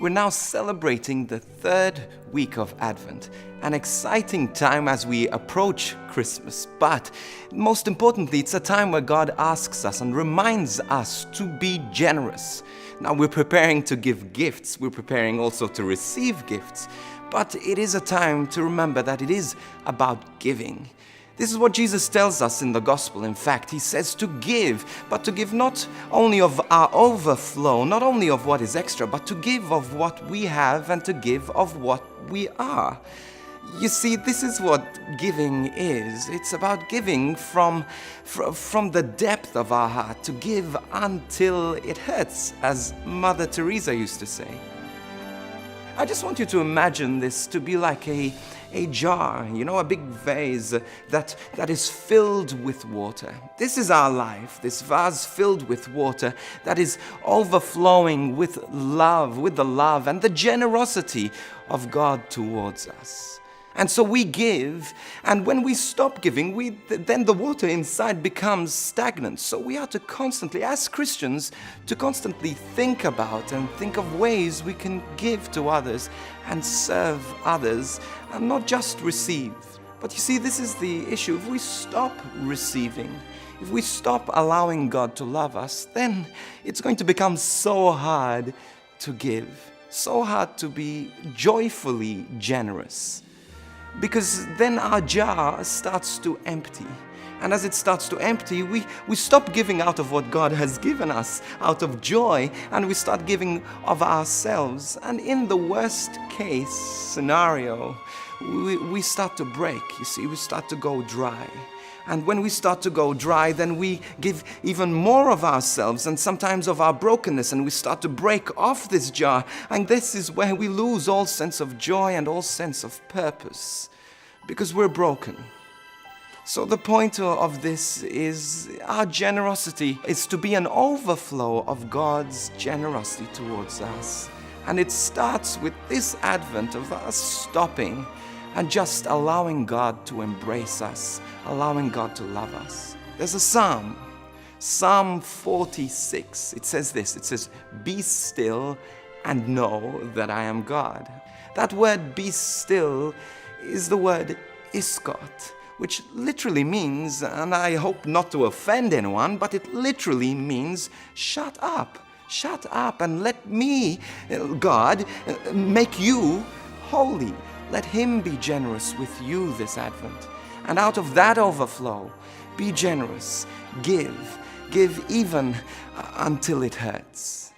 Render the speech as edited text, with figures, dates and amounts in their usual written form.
We're now celebrating the third week of Advent, an exciting time as we approach Christmas. But most importantly, it's a time where God asks us and reminds us to be generous. Now, we're preparing to give gifts. We're preparing also to receive gifts. But it is a time to remember that it is about giving. This is what Jesus tells us in the gospel. In fact, he says to give, but to give not only of our overflow, not only of what is extra, but to give of what we have and to give of what we are. You see, this is what giving is. It's about giving from the depth of our heart, to give until it hurts, as Mother Teresa used to say. I just want you to imagine this to be like a jar, a big vase that is filled with water. This is our life, this vase filled with water that is overflowing with love, with the love and the generosity of God towards us. And so we give, and when we stop giving, then the water inside becomes stagnant. So we are to constantly, as Christians, to constantly think about and think of ways we can give to others and serve others, and not just receive. But you see, this is the issue. If we stop receiving, if we stop allowing God to love us, then it's going to become so hard to give, so hard to be joyfully generous. Because then our jar starts to empty. And as it starts to empty, we stop giving out of what God has given us, out of joy, and we start giving of ourselves. And in the worst case scenario, we start to break, you see, we start to go dry. And when we start to go dry, then we give even more of ourselves and sometimes of our brokenness, and we start to break off this jar. And this is where we lose all sense of joy and all sense of purpose, because we're broken. So the point of this is our generosity is to be an overflow of God's generosity towards us. And it starts with this Advent of us stopping and just allowing God to embrace us, allowing God to love us. There's a psalm, Psalm 46. It says this, it says, "Be still and know that I am God." That word "be still" is the word iskot, which literally means, and I hope not to offend anyone, but it literally means shut up. Shut up and let me, God, make you holy. Let him be generous with you this Advent. And out of that overflow, be generous. Give even until it hurts.